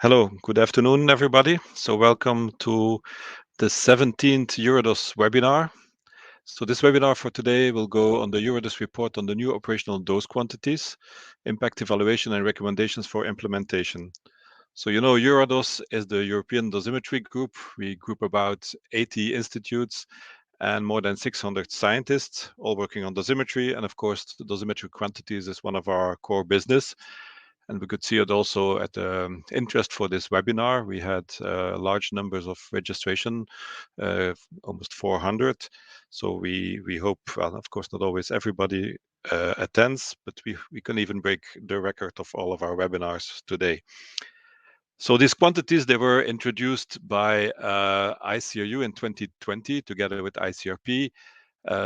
Hello, good afternoon, everybody. So welcome to the 17th EURADOS webinar. So this webinar for today will go on the EURADOS report on the new operational dose quantities, impact evaluation and recommendations for implementation. So you know EURADOS is the European dosimetry group. We group about 80 institutes and more than 600 scientists, all working on dosimetry. And of course, the dosimetry quantities is one of our core business. And we could see it also at the interest for this webinar. We had large numbers of registration, almost 400. So we hope, well, of course, not always everybody attends, but we can even break the record of all of our webinars today. So these quantities, they were introduced by ICRU in 2020 together with ICRP.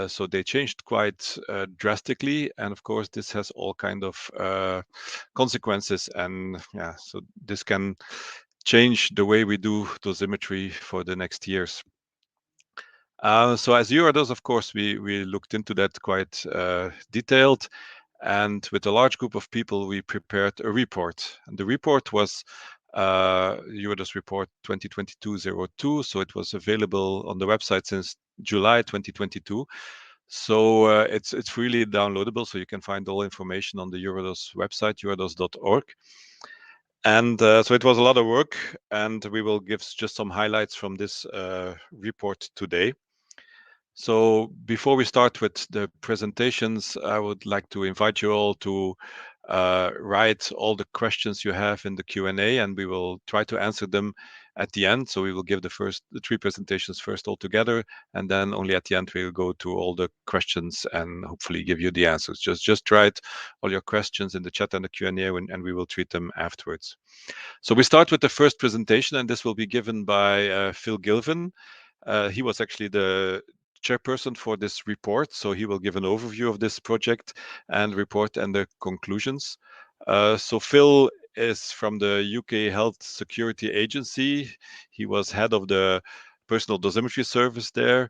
So they changed quite drastically, and of course this has all kind of consequences, and yeah, so this can change the way we do dosimetry for the next years. So as EURADOS, of course, we looked into that quite detailed, and with a large group of people, we prepared a report, and the report was EURADOS report 2022-02, so it was available on the website since July 2022. So it's really downloadable, so you can find all information on the EURADOS website, eurados.org. And so it was a lot of work, and we will give just some highlights from this report today. So before we start with the presentations, I would like to invite you all to write all the questions you have in the Q&A, and we will try to answer them at the end. So we will give the three presentations first all together, and then only at the end we'll go to all the questions and hopefully give you the answers. Just write all your questions in the chat and the Q&A, and we will treat them afterwards. So we start with the first presentation, and this will be given by Phil Gilvin. He was actually the chairperson for this report, so he will give an overview of this project and report and the conclusions. So Phil is from the UK Health Security Agency. He was head of the personal dosimetry service there,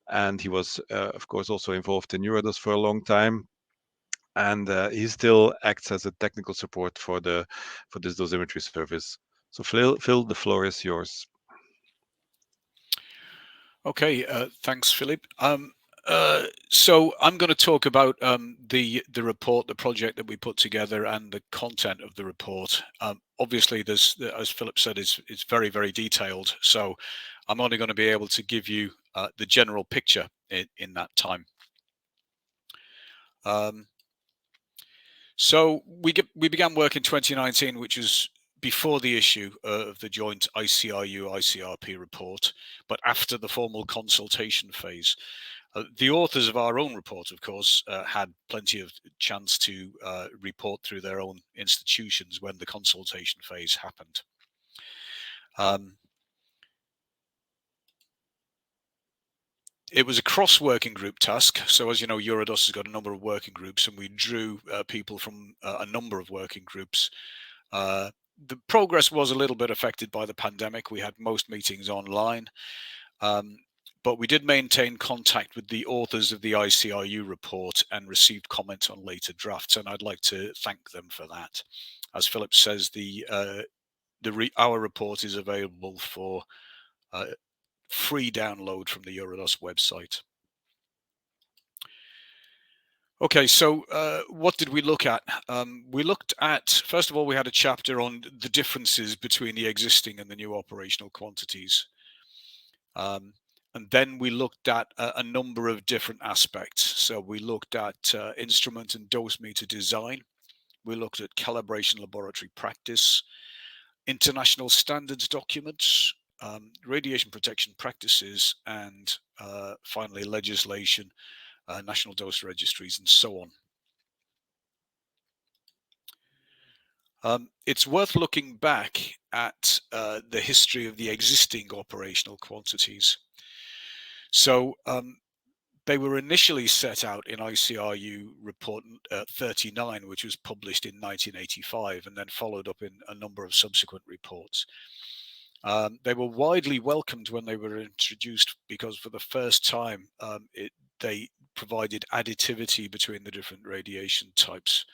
and he was, of course, also involved in EURADOS for a long time. And he still acts as a technical support for this dosimetry service. So Phil, the floor is yours. Okay, thanks, Philip. So I'm going to talk about the report, the project that we put together, and the content of the report. Obviously, there's, as Philip said, it's very, very detailed. So I'm only going to be able to give you the general picture in that time. So we began work in 2019, which was before the issue of the joint ICRU-ICRP report, but after the formal consultation phase. The authors of our own report, of course, had plenty of chance to report through their own institutions when the consultation phase happened. It was a cross-working group task. So as you know, EURADOS has got a number of working groups, and we drew people from a number of working groups. The progress was a little bit affected by the pandemic. We had most meetings online, but we did maintain contact with the authors of the ICRU report and received comments on later drafts, and I'd like to thank them for that. As Philip says, our report is available for free download from the EURADOS website. Okay, so what did we look at? We looked at, first of all, we had a chapter on the differences between the existing and the new operational quantities. And then we looked at a number of different aspects. So we looked at instrument and dosimeter design. We looked at calibration laboratory practice, international standards documents, radiation protection practices, and finally legislation, national dose registries, and so on. It's worth looking back at the history of the existing operational quantities. So they were initially set out in ICRU report 39, which was published in 1985 and then followed up in a number of subsequent reports. They were widely welcomed when they were introduced because for the first time they provided additivity between the different radiation types.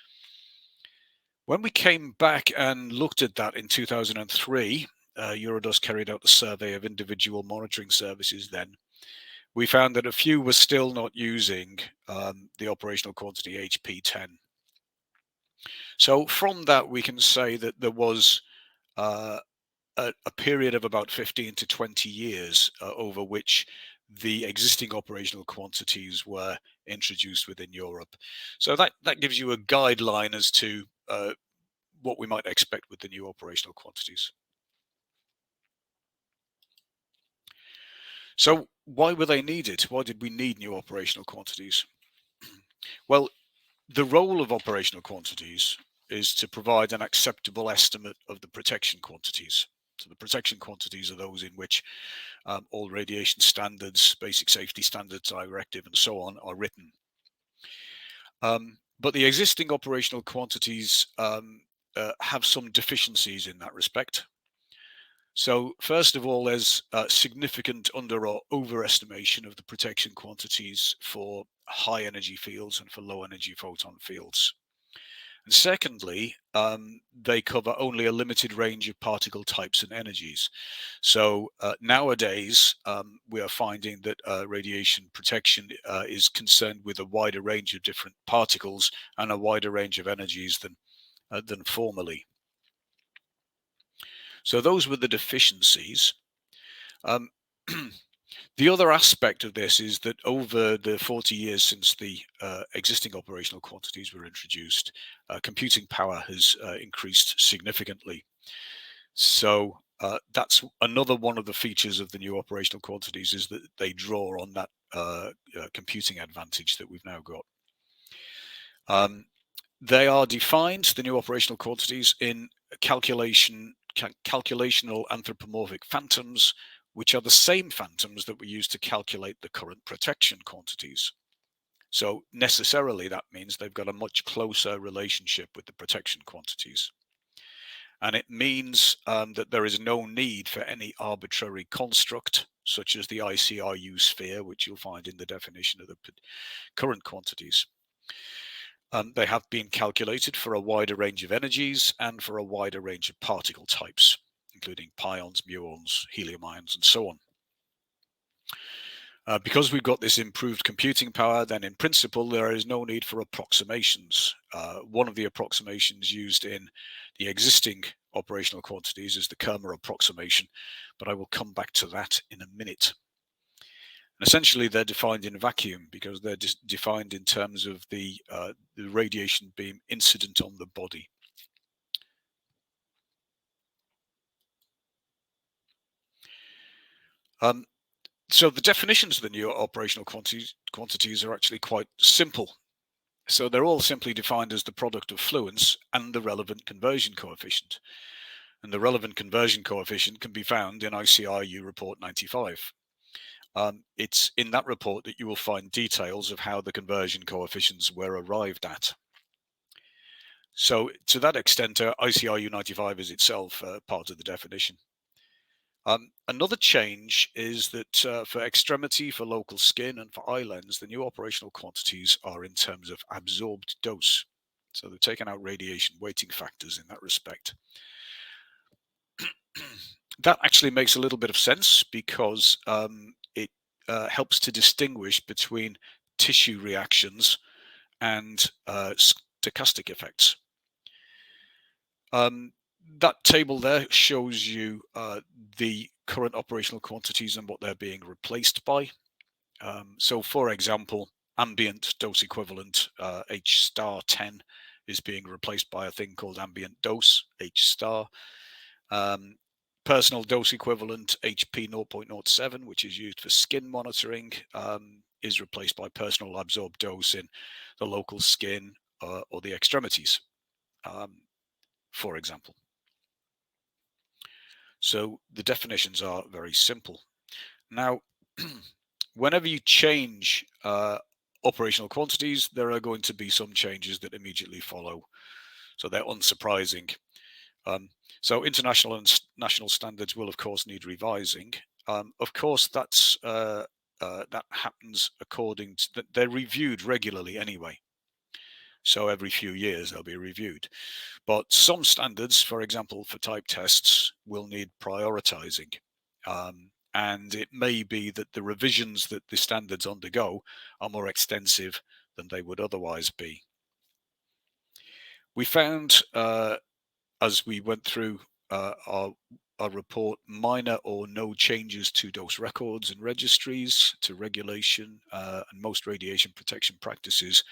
When we came back and looked at that in 2003, EURADOS carried out a survey of individual monitoring services then. We found that a few were still not using the operational quantity HP10. So from that, we can say that there was a period of about 15 to 20 years over which the existing operational quantities were introduced within Europe. So that gives you a guideline as to what we might expect with the new operational quantities. So why were they needed? Why did we need new operational quantities? Well, the role of operational quantities is to provide an acceptable estimate of the protection quantities. So the protection quantities are those in which all radiation standards, basic safety standards, directive, and so on are written. But the existing operational quantities have some deficiencies in that respect. So first of all, there's significant under or overestimation of the protection quantities for high energy fields and for low energy photon fields. And secondly, they cover only a limited range of particle types and energies. So nowadays, we are finding that radiation protection is concerned with a wider range of different particles and a wider range of energies than formerly. So those were the deficiencies. The other aspect of this is that over the 40 years since the existing operational quantities were introduced, computing power has increased significantly. So that's another one of the features of the new operational quantities, is that they draw on that computing advantage that we've now got. They are defined, the new operational quantities, in calculational anthropomorphic phantoms, which are the same phantoms that we use to calculate the current protection quantities. So necessarily that means they've got a much closer relationship with the protection quantities. And it means that there is no need for any arbitrary construct, such as the ICRU sphere, which you'll find in the definition of the current quantities. They have been calculated for a wider range of energies and for a wider range of particle types, including pions, muons, helium ions, and so on. Because we've got this improved computing power, then in principle, there is no need for approximations. One of the approximations used in the existing operational quantities is the kerma-approximation, but I will come back to that in a minute. And essentially, they're defined in vacuum because they're defined in terms of the radiation beam incident on the body. So the definitions of the new operational quantities are actually quite simple. So they're all simply defined as the product of fluence and the relevant conversion coefficient. And the relevant conversion coefficient can be found in ICRU report 95. It's in that report that you will find details of how the conversion coefficients were arrived at. So to that extent, ICRU 95 is itself part of the definition. Another change is that for extremity, for local skin, and for eye lens, the new operational quantities are in terms of absorbed dose. So they've taken out radiation weighting factors in that respect. That actually makes a little bit of sense because it helps to distinguish between tissue reactions and stochastic effects. That table there shows you the current operational quantities and what they're being replaced by. So for example, ambient dose equivalent H star 10 is being replaced by a thing called ambient dose H star. Personal dose equivalent HP 0.07, which is used for skin monitoring, is replaced by personal absorbed dose in the local skin or the extremities, for example. So the definitions are very simple. Now, whenever you change operational quantities, there are going to be some changes that immediately follow. So they're unsurprising. So international and national standards will, of course, need revising. Of course, that happens according to that. They're reviewed regularly anyway. So every few years they'll be reviewed. But some standards, for example, for type tests, will need prioritizing. And it may be that the revisions that the standards undergo are more extensive than they would otherwise be. We found, as we went through our report, minor or no changes to dose records and registries, to regulation and most radiation protection practices,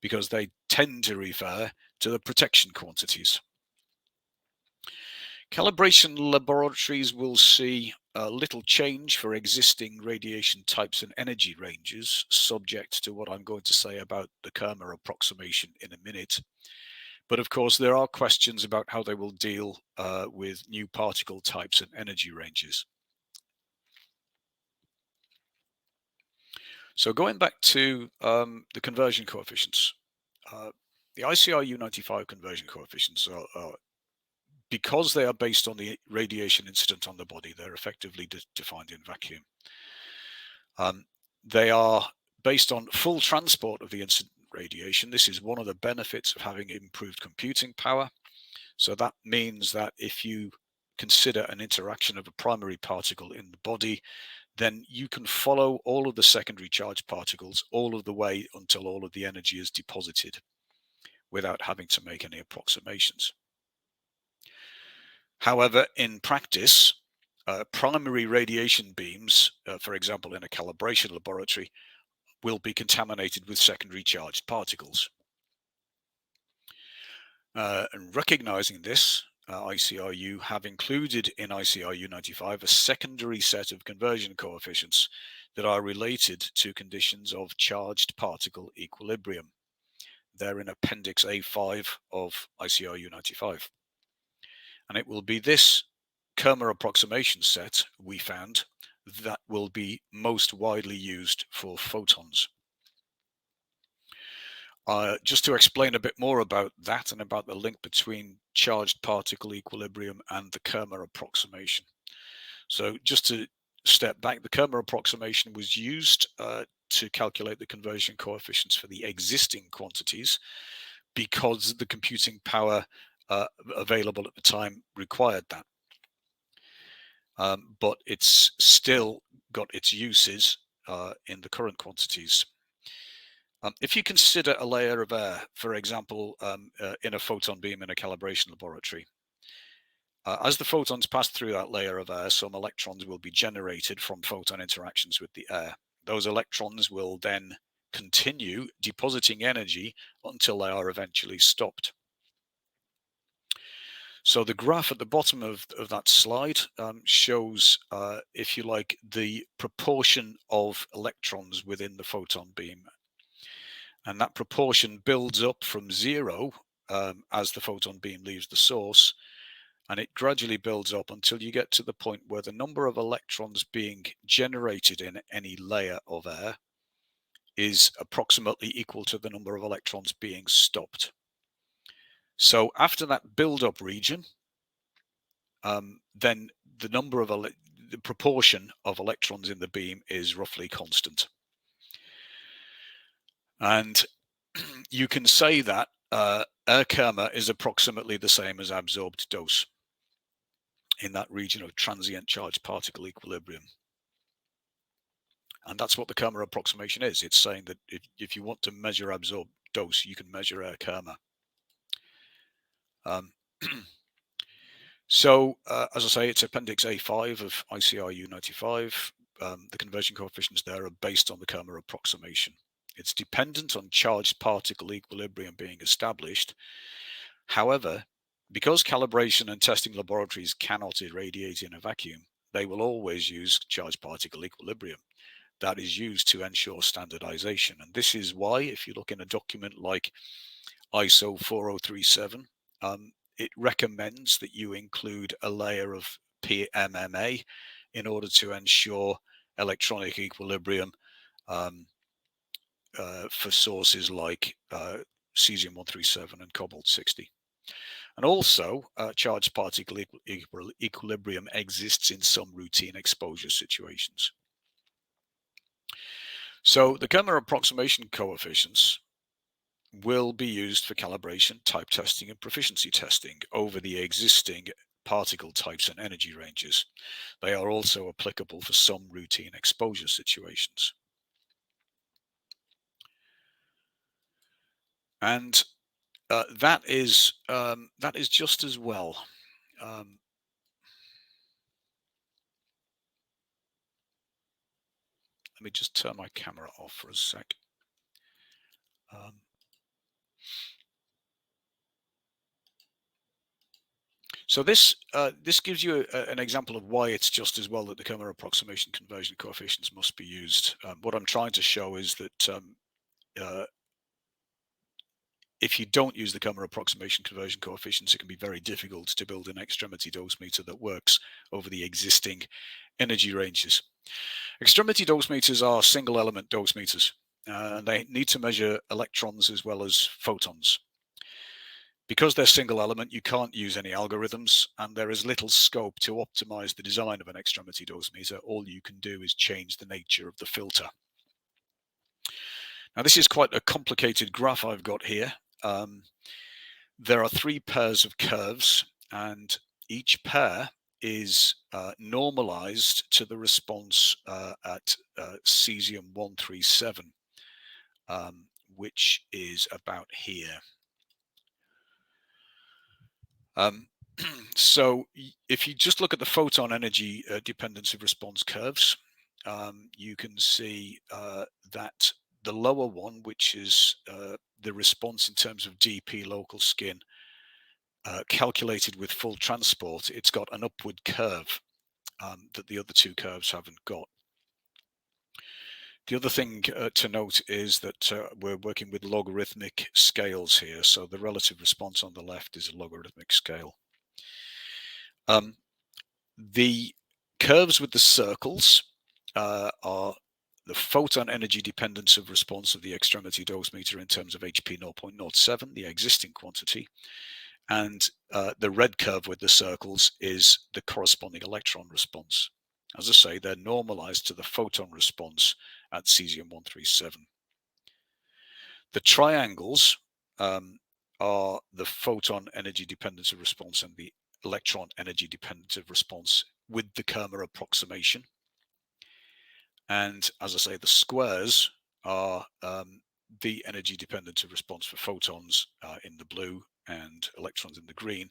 because they tend to refer to the protection quantities. Calibration laboratories will see little change for existing radiation types and energy ranges, subject to what I'm going to say about the Kerma approximation in a minute. But of course, there are questions about how they will deal with new particle types and energy ranges. So going back to the conversion coefficients, the ICRU 95 conversion coefficients are because they are based on the radiation incident on the body, they're effectively defined in vacuum. They are based on full transport of the incident radiation. This is one of the benefits of having improved computing power. So that means that if you consider an interaction of a primary particle in the body, then you can follow all of the secondary charged particles all of the way until all of the energy is deposited without having to make any approximations. However, in practice, primary radiation beams, for example, in a calibration laboratory, will be contaminated with secondary charged particles. And recognizing this, ICRU have included in ICRU 95 a secondary set of conversion coefficients that are related to conditions of charged particle equilibrium. They're in Appendix A5 of ICRU 95. And it will be this Kerma approximation set, we found, that will be most widely used for photons. Just to explain a bit more about that and about the link between charged particle equilibrium and the Kerma approximation. So just to step back, the Kerma approximation was used to calculate the conversion coefficients for the existing quantities because the computing power available at the time required that. But it's still got its uses in the current quantities. If you consider a layer of air, for example, in a photon beam in a calibration laboratory, as the photons pass through that layer of air, some electrons will be generated from photon interactions with the air. Those electrons will then continue depositing energy until they are eventually stopped. So the graph at the bottom of that slide shows, if you like, the proportion of electrons within the photon beam. And that proportion builds up from 0 as the photon beam leaves the source, and it gradually builds up until you get to the point where the number of electrons being generated in any layer of air is approximately equal to the number of electrons being stopped. So after that build-up region, then the number of the proportion of electrons in the beam is roughly constant. And you can say that air kerma is approximately the same as absorbed dose in that region of transient charged particle equilibrium. And that's what the Kerma approximation is. It's saying that if you want to measure absorbed dose, you can measure air kerma. So, as I say, it's Appendix A5 of ICRU 95. The conversion coefficients there are based on the Kerma approximation. It's dependent on charged particle equilibrium being established. However, because calibration and testing laboratories cannot irradiate in a vacuum, they will always use charged particle equilibrium. That is used to ensure standardization. And this is why, if you look in a document like ISO 4037, it recommends that you include a layer of PMMA in order to ensure electronic equilibrium for sources like cesium-137 and cobalt-60. And also, charged particle equilibrium exists in some routine exposure situations. So the Kerma approximation coefficients will be used for calibration, type testing, and proficiency testing over the existing particle types and energy ranges. They are also applicable for some routine exposure situations. And that is just as well. Let me just turn my camera off for a sec. So this gives you an example of why it's just as well that the kerma-approximation conversion coefficients must be used. What I'm trying to show is that if you don't use the kerma-approximation conversion coefficients, it can be very difficult to build an extremity dosimeter that works over the existing energy ranges. Extremity dosimeters are single element dosimeters. They need to measure electrons as well as photons. Because they're single element, you can't use any algorithms, and there is little scope to optimize the design of an extremity dosimeter. All you can do is change the nature of the filter. Now, this is quite a complicated graph I've got here. There are 3 pairs of curves, and each pair is normalized to the response at cesium-137, which is about here. So if you just look at the photon energy dependence of response curves, you can see that the lower one, which is the response in terms of dp local skin, calculated with full transport, it's got an upward curve that the other 2 curves haven't got. The other thing to note is that we're working with logarithmic scales here, so the relative response on the left is a logarithmic scale. The curves with the circles are the photon energy dependence of response of the extremity dosimeter in terms of HP 0.07, the existing quantity, and the red curve with the circles is the corresponding electron response. As I say, they're normalized to the photon response at cesium-137. The triangles are the photon energy dependence of response and the electron energy dependence of response with the kerma-approximation. And as I say, the squares are the energy dependence of response for photons in the blue and electrons in the green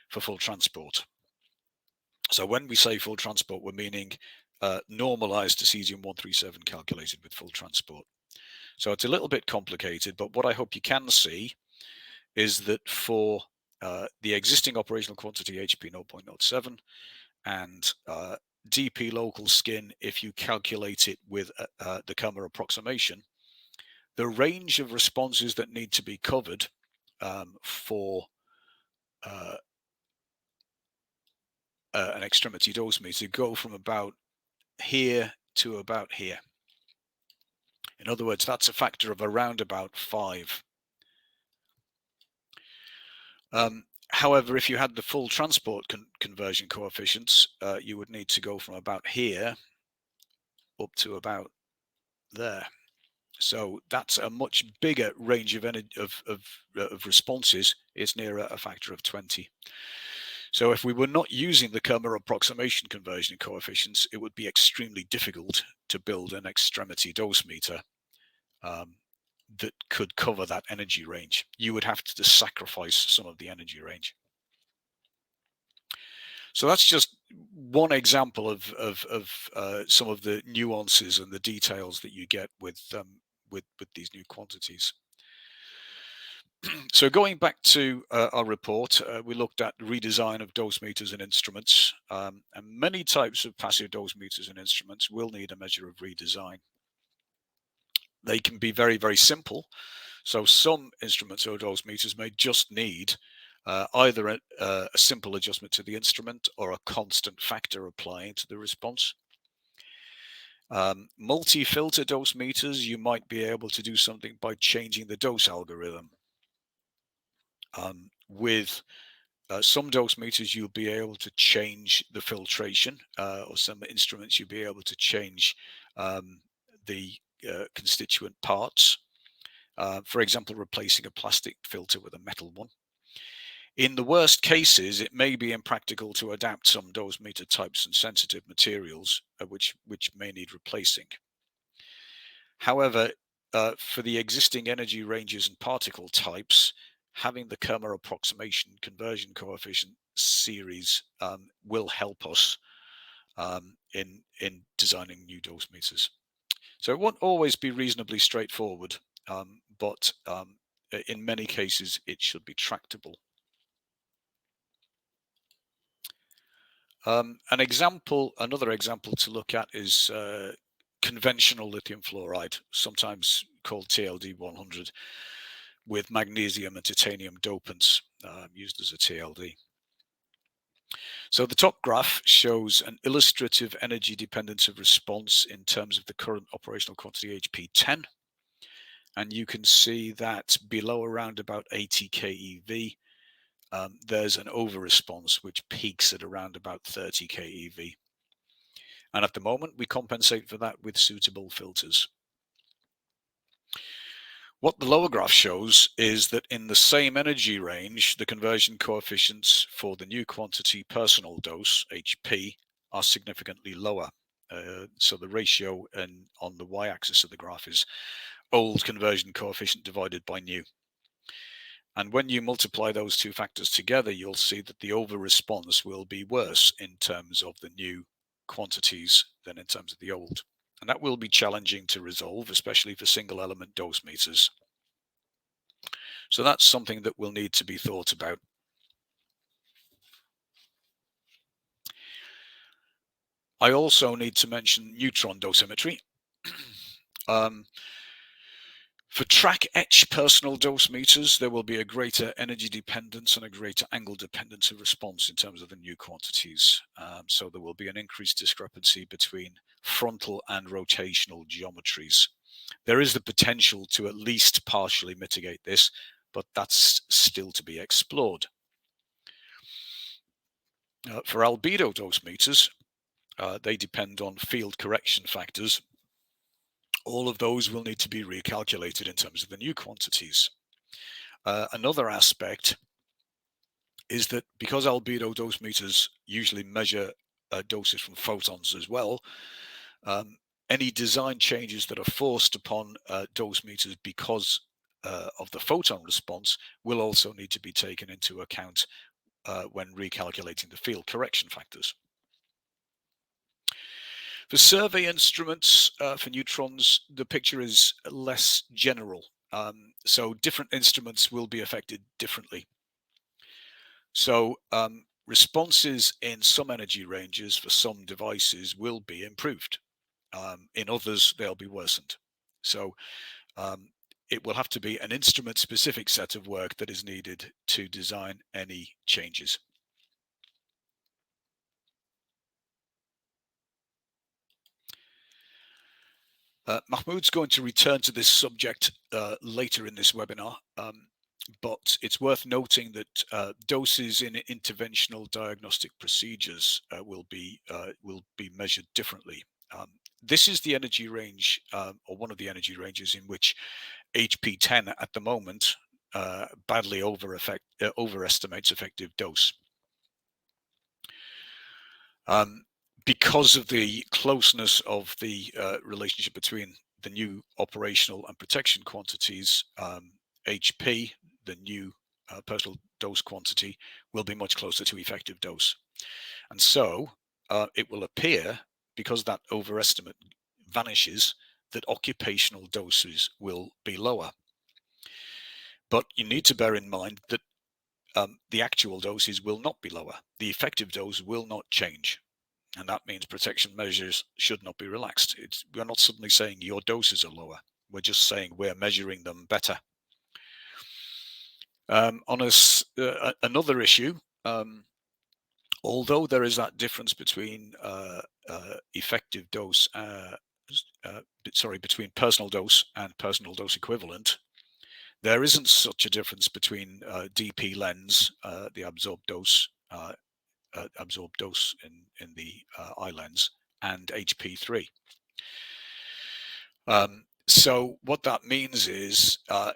for full transport. So when we say full transport, we're meaning normalized to cesium-137 calculated with full transport. So it's a little bit complicated, but what I hope you can see is that for the existing operational quantity HP 0.07 and dp local skin, if you calculate it with the kerma-approximation, the range of responses that need to be covered for an extremity dosimeter go from about here to about here. In other words, that's a factor of around about 5. However, if you had the full transport conversion coefficients, you would need to go from about here up to about there. So that's a much bigger range of energy of responses. It's nearer a factor of 20. So if we were not using the kerma-approximation conversion coefficients, it would be extremely difficult to build an extremity dosimeter that could cover that energy range. You would have to sacrifice some of the energy range. So that's just one example of some of the nuances and the details that you get with these new quantities. So going back to our report, we looked at redesign of dosimeters and instruments, and many types of passive dosimeters and instruments will need a measure of redesign. They can be very, very simple. So some instruments or dosimeters may just need either a simple adjustment to the instrument or a constant factor applying to the response. Multi-filter dosimeters, you might be able to do something by changing the dose algorithm. With some dosimeters, you'll be able to change the filtration, or some instruments you'll be able to change the constituent parts. for example, replacing a plastic filter with a metal one. In the worst cases, it may be impractical to adapt some dosimeter types and sensitive materials, which may need replacing. However, for the existing energy ranges and particle types, having the kerma-approximation conversion coefficient series will help us in designing new dosimeters. So it won't always be reasonably straightforward, but in many cases it should be tractable. Another example to look at is conventional lithium fluoride, sometimes called TLD 100, with magnesium and titanium dopants used as a TLD. So the top graph shows an illustrative energy dependence of response in terms of the current operational quantity HP10. And you can see that below around about 80 keV, there's an over response which peaks at around about 30 keV. And at the moment, we compensate for that with suitable filters. What the lower graph shows is that in the same energy range, the conversion coefficients for the new quantity personal dose, HP, are significantly lower. So the ratio on the y-axis of the graph is old conversion coefficient divided by new. And when you multiply those two factors together, you'll see that the over response will be worse in terms of the new quantities than in terms of the old. And that will be challenging to resolve, especially for single element dosimeters. So that's something that will need to be thought about. I also need to mention neutron dosimetry. For track etch personal dosimeters, there will be a greater energy dependence and a greater angle dependence of response in terms of the new quantities. So there will be an increased discrepancy between frontal and rotational geometries. There is the potential to at least partially mitigate this, but that's still to be explored. For albedo dosimeters, they depend on field correction factors. All of those will need to be recalculated in terms of the new quantities. Another aspect is that because albedo dosimeters usually measure doses from photons as well, any design changes that are forced upon dosimeters because of the photon response will also need to be taken into account when recalculating the field correction factors. For survey instruments for neutrons, the picture is less general. So different instruments will be affected differently. So responses in some energy ranges for some devices will be improved. In others, they'll be worsened. So it will have to be an instrument-specific set of work that is needed to design any changes. Mahmoud's going to return to this subject later in this webinar, but it's worth noting that doses in interventional diagnostic procedures will be measured differently. This is the energy range, or one of the energy ranges in which HP10 at the moment badly overestimates effective dose. Because of the closeness of the relationship between the new operational and protection quantities, HP, the new personal dose quantity, will be much closer to effective dose. And so it will appear, because that overestimate vanishes, that occupational doses will be lower. But you need to bear in mind that the actual doses will not be lower. The effective dose will not change. And that means protection measures should not be relaxed. We're not suddenly saying your doses are lower. We're just saying we're measuring them better. On another issue, although there is that difference between effective dose, between personal dose and personal dose equivalent, there isn't such a difference between DP lens, the absorbed dose in the eye lens, and HP3. So what that means is that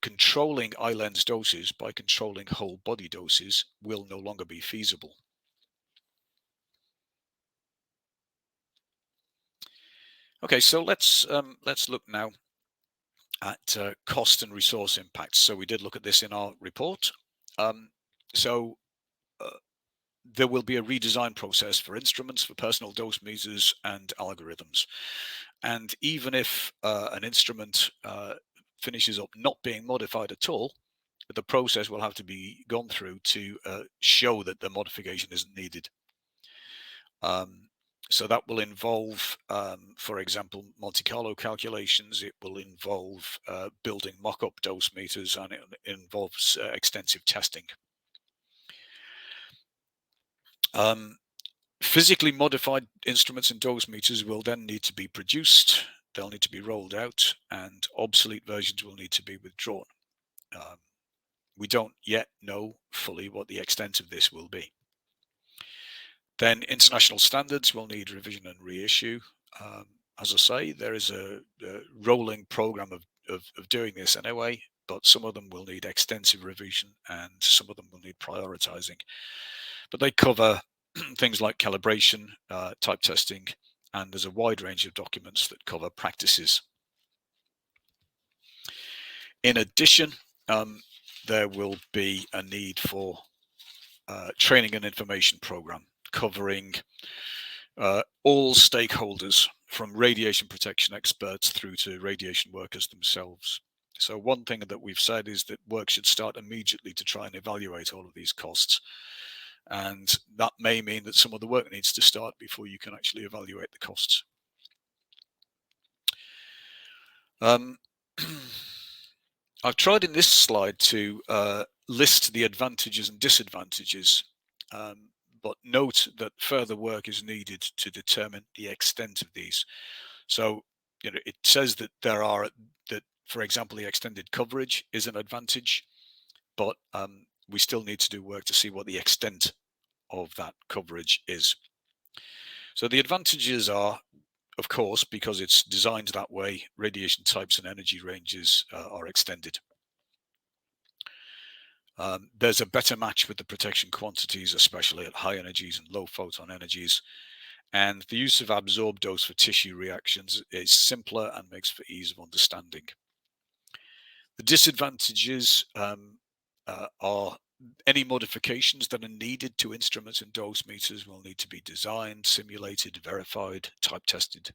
controlling eye lens doses by controlling whole body doses will no longer be feasible. Okay, so let's look now at cost and resource impacts. So we did look at this in our report. There will be a redesign process for instruments, for personal dosimeters and algorithms. And even if an instrument finishes up not being modified at all, the process will have to be gone through to show that the modification isn't needed. So that will involve, for example, Monte Carlo calculations. It will involve building mock-up dosimeters, and it involves extensive testing. Physically modified instruments and dosimeters will then need to be produced. They'll need to be rolled out, and obsolete versions will need to be withdrawn. We don't yet know fully what the extent of this will be. Then international standards will need revision and reissue. As I say, there is a rolling program of doing this anyway, but some of them will need extensive revision and some of them will need prioritizing. But they cover things like calibration, type testing, and there's a wide range of documents that cover practices. In addition, there will be a need for training and information program covering all stakeholders, from radiation protection experts through to radiation workers themselves. So one thing that we've said is that work should start immediately to try and evaluate all of these costs. And that may mean that some of the work needs to start before you can actually evaluate the costs. I've tried in this slide to list the advantages and disadvantages, but note that further work is needed to determine the extent of these. So, it says that for example, the extended coverage is an advantage, but we still need to do work to see what the extent of that coverage is. So the advantages are, of course, because it's designed that way, radiation types and energy ranges are extended. There's a better match with the protection quantities, especially at high energies and low photon energies. And the use of absorbed dose for tissue reactions is simpler and makes for ease of understanding. The disadvantages are any modifications that are needed to instruments and dosimeters will need to be designed, simulated, verified, type tested.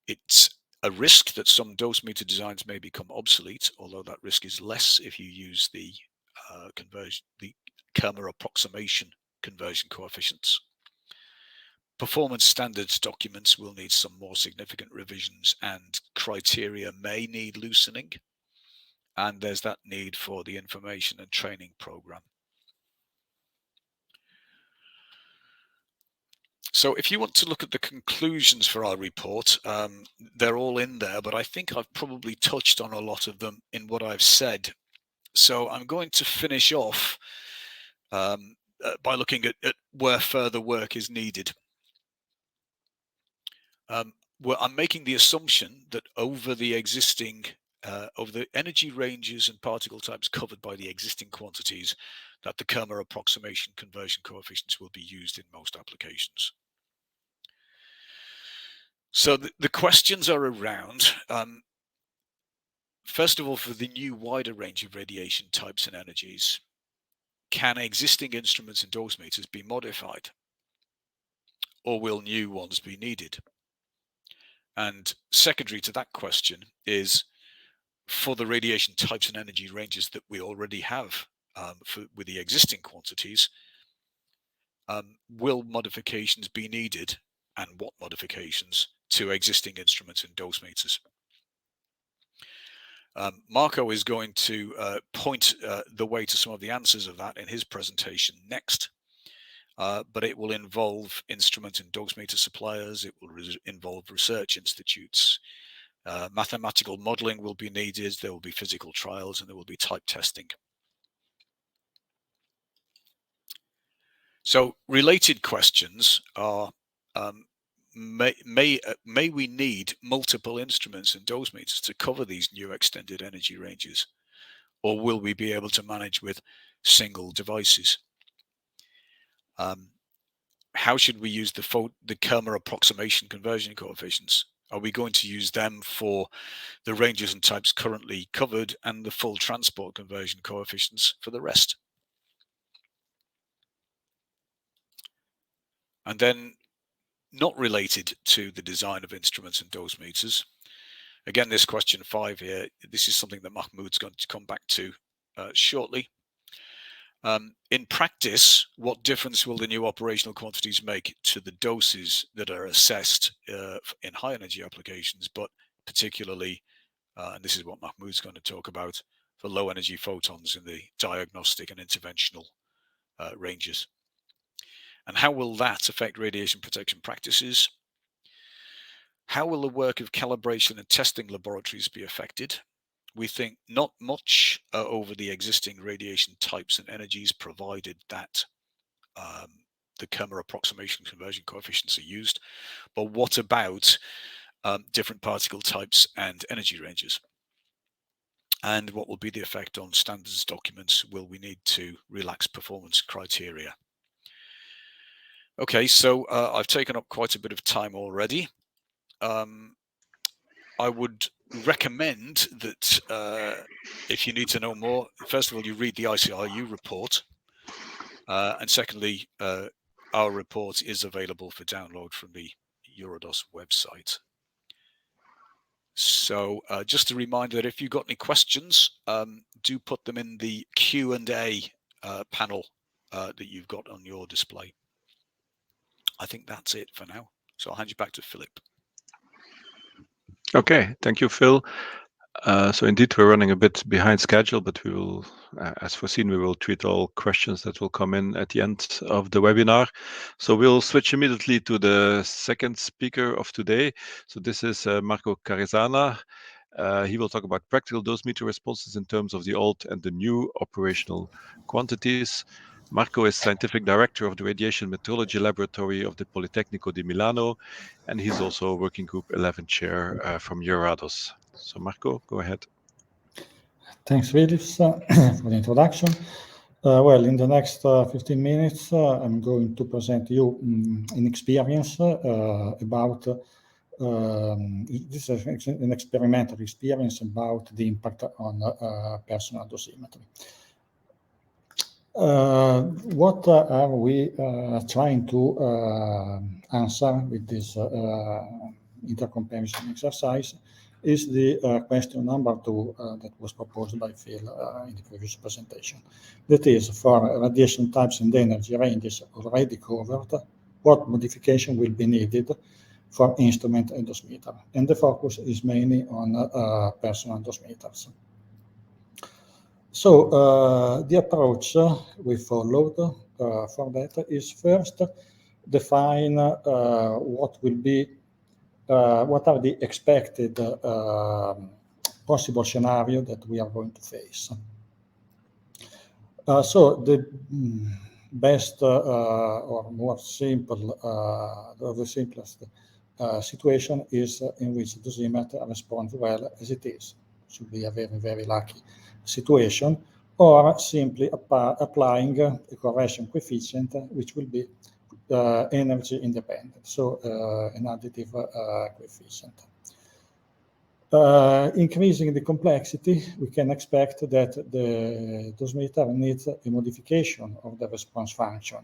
It's a risk that some dosimeter designs may become obsolete, although that risk is less if you use the kerma-approximation conversion coefficients. Performance standards documents will need some more significant revisions, and criteria may need loosening. And there's that need for the information and training program. So if you want to look at the conclusions for our report, they're all in there, but I think I've probably touched on a lot of them in what I've said. So I'm going to finish off by looking at where further work is needed. I'm making the assumption that over the existing, over the energy ranges and particle types covered by the existing quantities, that the kerma-approximation conversion coefficients will be used in most applications. So the questions are around, first of all, for the new wider range of radiation types and energies, can existing instruments and dosimeters be modified, or will new ones be needed? And secondary to that question is, for the radiation types and energy ranges that we already have with the existing quantities, will modifications be needed, and what modifications to existing instruments and dosimeters? Marco is going to point the way to some of the answers of that in his presentation next, but it will involve instrument and dosimeter suppliers, it will involve research institutes, mathematical modeling will be needed, there will be physical trials, and there will be type testing. So related questions are, may we need multiple instruments and dosimeters to cover these new extended energy ranges, or will we be able to manage with single devices? How should we use the kerma-approximation conversion coefficients? Are we going to use them for the ranges and types currently covered and the full transport conversion coefficients for the rest? And then, not related to the design of instruments and dosimeters, again, this question 5 here, this is something that Mahmoud's going to come back to shortly. In practice, what difference will the new operational quantities make to the doses that are assessed in high energy applications, but particularly, and this is what Mahmoud's going to talk about, for low energy photons in the diagnostic and interventional ranges? And how will that affect radiation protection practices? How will the work of calibration and testing laboratories be affected? We think not much over the existing radiation types and energies, provided that the kerma-approximation conversion coefficients are used. But what about different particle types and energy ranges? And what will be the effect on standards documents? Will we need to relax performance criteria? Okay, so I've taken up quite a bit of time already. I would recommend that if you need to know more, first of all, you read the ICRU report. And secondly, our report is available for download from the EURADOS website. So just a reminder that if you've got any questions, do put them in the Q&A panel that you've got on your display. I think that's it for now. So I'll hand you back to Philip. Okay, thank you, Phil. So indeed, we're running a bit behind schedule, but we will, as foreseen, we will treat all questions that will come in at the end of the webinar. So we'll switch immediately to the second speaker of today. So this is Marco Carazana. He will talk about practical dosimeter responses in terms of the old and the new operational quantities. Marco is Scientific Director of the Radiation Metrology Laboratory of the Politecnico di Milano, and he's also Working Group 11 Chair from EURADOS. So Marco, go ahead. Thanks, Philips, for the introduction. Well, in the next 15 minutes, I'm going to present you an experience about, this is an experimental experience about the impact on personal dosimetry. What are we trying to answer with this intercomparison exercise is the question number 2 that was proposed by Phil in the previous presentation. That is, for radiation types and energy ranges already covered, what modification will be needed for instrument and dosimeter? And the focus is mainly on personal dosimeters. So the approach we followed for that is first define what will be what are the expected possible scenario that we are going to face. So the best or more simple, the simplest situation is in which the dosimeter responds well as it is. Should be a very, very lucky situation, or simply applying a correction coefficient which will be energy independent, so an additive coefficient. Increasing the complexity, we can expect that the dosimeter needs a modification of the response function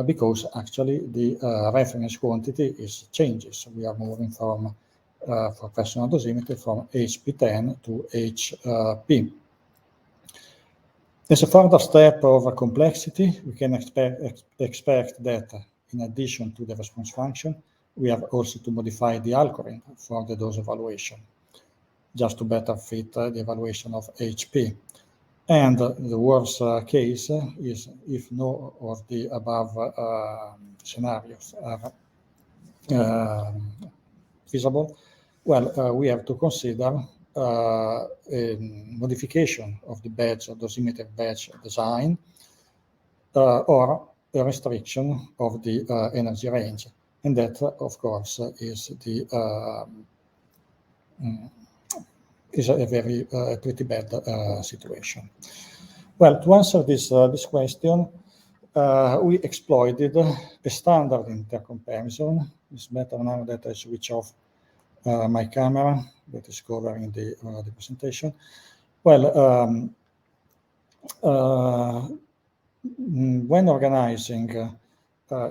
because actually the reference quantity changes. We are moving from, for personal dosimetry, from HP10 to HP. As a further step of complexity, we can expect that in addition to the response function, we have also to modify the algorithm for the dose evaluation, just to better fit the evaluation of HP. And the worst case is if no of the above scenarios are feasible, well, we have to consider a modification of the badge or dosimeter badge design or a restriction of the energy range. and that, of course, is a very pretty bad situation. Well, to answer this question, we exploited a standard intercomparison. It's better now that I switch off my camera that is covering the presentation. Well, when organizing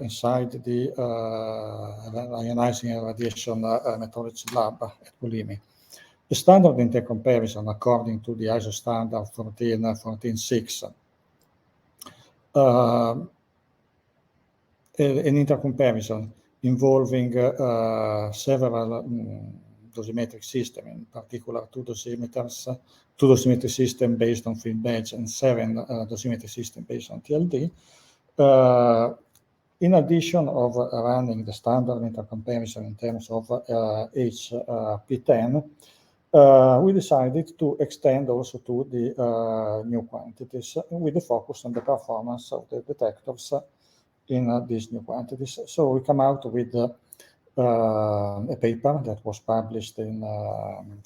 inside the ionizing and radiation metrology lab at Polimi, the standard intercomparison according to the ISO standard 14146, an intercomparison involving several dosimetric systems, in particular two dosimetry systems based on field badge and 7 dosimetry systems based on TLD. In addition of running the standard intercomparison in terms of HP10, we decided to extend also to the new quantities with the focus on the performance of the detectors in these new quantities. So we come out with a paper that was published in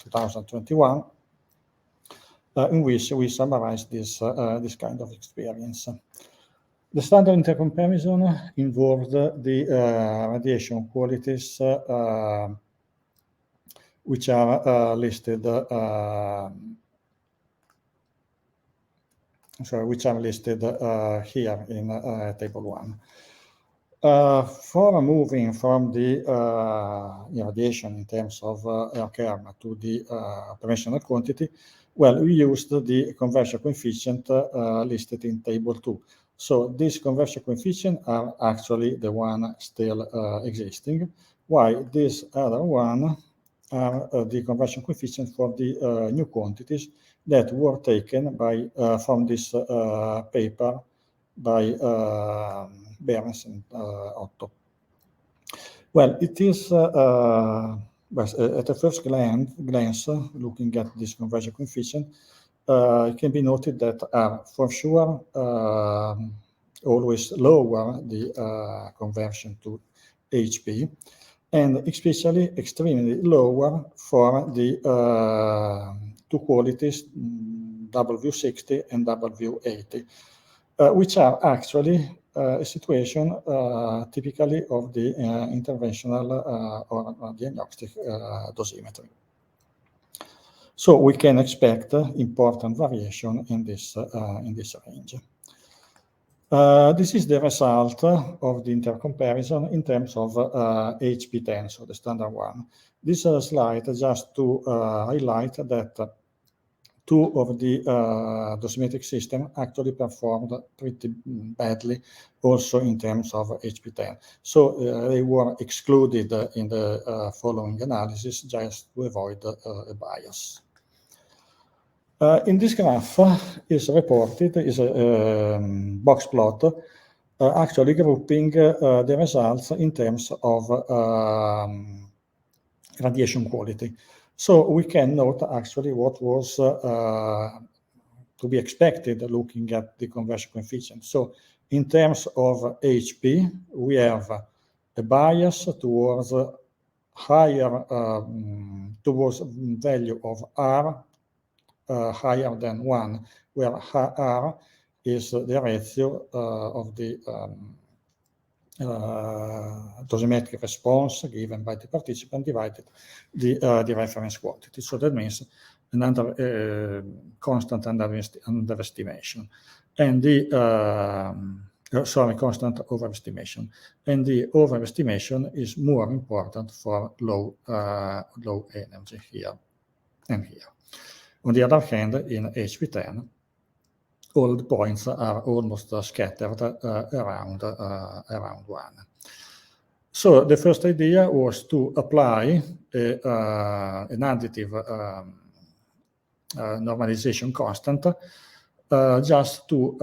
2021, in which we summarized this kind of experience. The standard intercomparison involved the radiation qualities which are listed here in table 1. For moving from the irradiation in terms of kerma to the operational quantity, well, we used the conversion coefficient listed in table 2. So these conversion coefficients are actually the one still existing, while this other one are the conversion coefficients for the new quantities that were taken by from this paper by Behrens and Otto. Well, it is at a first glance, looking at this conversion coefficient, it can be noted that for sure always lower the conversion to HP, and especially extremely lower for the two qualities W60 and W80, which are actually a situation typically of the interventional or diagnostic dosimetry. So we can expect important variation in this range. This is the result of the intercomparison in terms of HP10, so the standard one. This slide just to highlight that two of the dosimetric systems actually performed pretty badly also in terms of HP10. So they were excluded in the following analysis just to avoid a bias. In this graph is reported, is a box plot actually grouping the results in terms of radiation quality. So we can note actually what was to be expected looking at the conversion coefficient. So in terms of HP, we have a bias towards higher, towards value of R higher than 1, where R is the ratio of the dosimetric response given by the participant divided the reference quantity. So that means another constant underestimation, and the constant overestimation, and the overestimation is more important for low energy here and here. On the other hand, in HP10, all the points are almost scattered around 1. So the first idea was to apply an additive normalization constant just to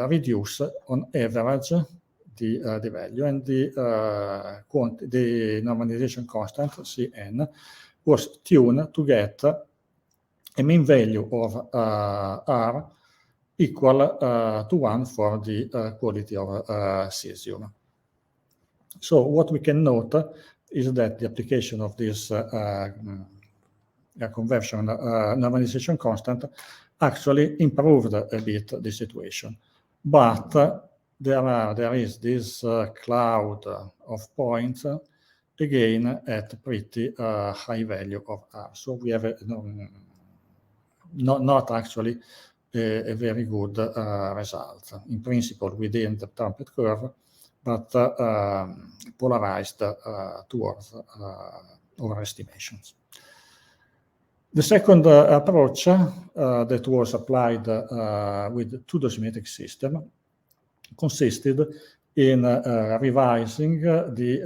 reduce on average the value, and the normalization constant Cn was tuned to get a mean value of R equal to 1 for the quality of cesium. So what we can note is that the application of this conversion normalization constant actually improved a bit the situation. But there is this cloud of points again at pretty high value of R. So we have not actually a very good result. In principle, within the trumpet curve, but polarized towards overestimations. The second approach that was applied with two dosimetric system consisted in revising the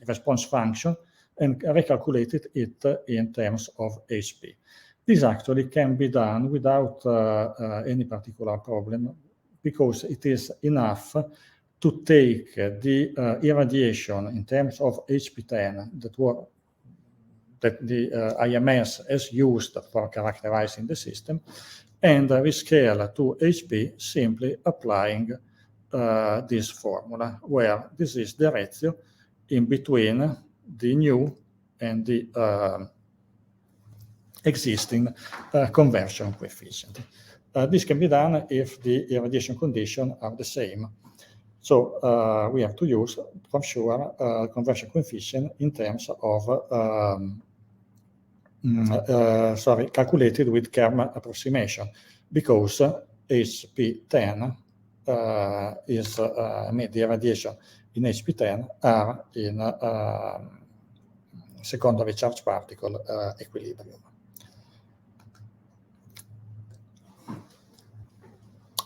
response function and recalculated it in terms of HP. This actually can be done without any particular problem, because it is enough to take the irradiation in terms of HP10 that the IMS has used for characterizing the system, and rescale to HP simply applying this formula, where this is the ratio in between the new and the existing conversion coefficient. This can be done if the irradiation conditions are the same. So we have to use, for sure, conversion coefficient in terms of calculated with kerma-approximation, because HP10 is the irradiation in HP10 are in secondary charge particle equilibrium.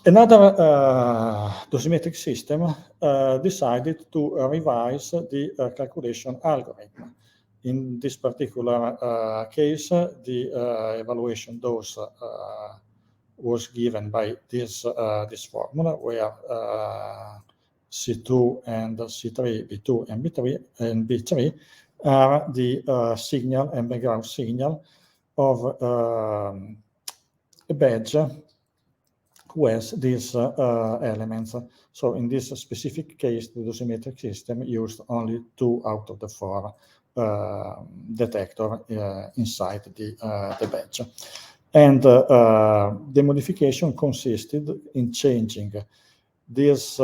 Another dosimetric system decided to revise the calculation algorithm. In this particular case, the evaluation dose was given by this formula, where C2 and C3, B2 and B3 are the signal and background signal of a badge who has these elements. So in this specific case, the dosimetric system used only 2 out of the 4 detector inside the badge. And the modification consisted in changing this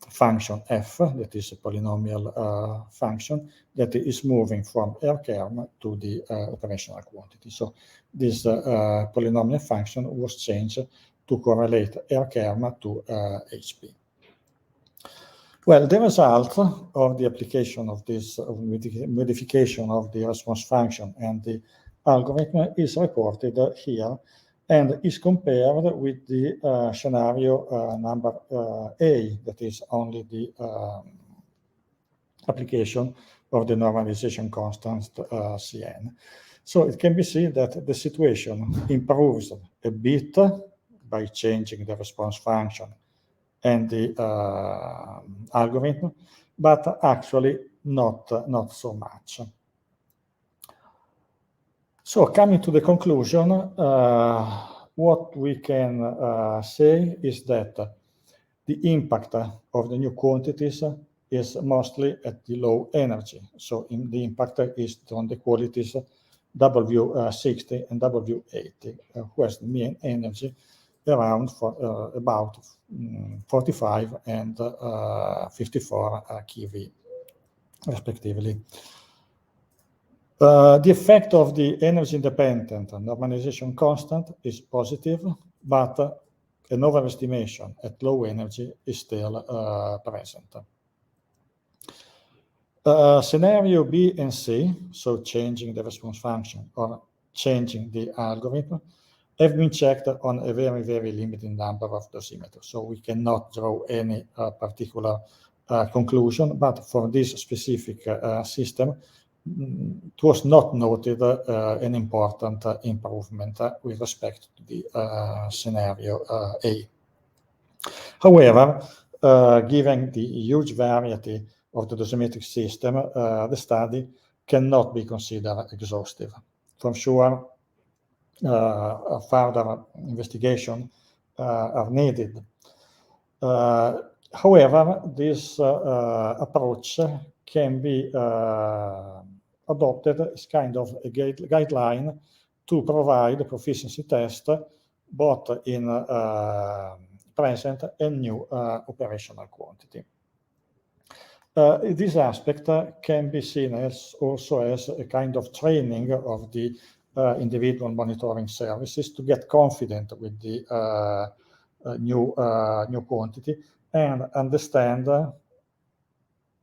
function f, that is a polynomial function, that is moving from R kerma to the operational quantity. So this polynomial function was changed to correlate R kerma to HP. Well, the result of the application of this modification of the response function and the algorithm is reported here, and is compared with the scenario number A, that is only the application of the normalization constant Cn. So it can be seen that the situation improves a bit by changing the response function and the algorithm, but actually not so much. So coming to the conclusion, what we can say is that the impact of the new quantities is mostly at the low energy. So the impact is on the qualities W60 and W80, who has the mean energy around about 45 and 54 keV, respectively. The effect of the energy-independent normalization constant is positive, but an overestimation at low energy is still present. Scenario B and C, so changing the response function or changing the algorithm, have been checked on a very, very limited number of dosimeters. So we cannot draw any particular conclusion, but for this specific system, it was not noted an important improvement with respect to the scenario A. However, given the huge variety of the dosimetric system, the study cannot be considered exhaustive. For sure, further investigation are needed. However, this approach can be adopted as kind of a guideline to provide a proficiency test both in present and new operational quantity. This aspect can be seen as also as a kind of training of the individual monitoring services to get confident with the new quantity and understand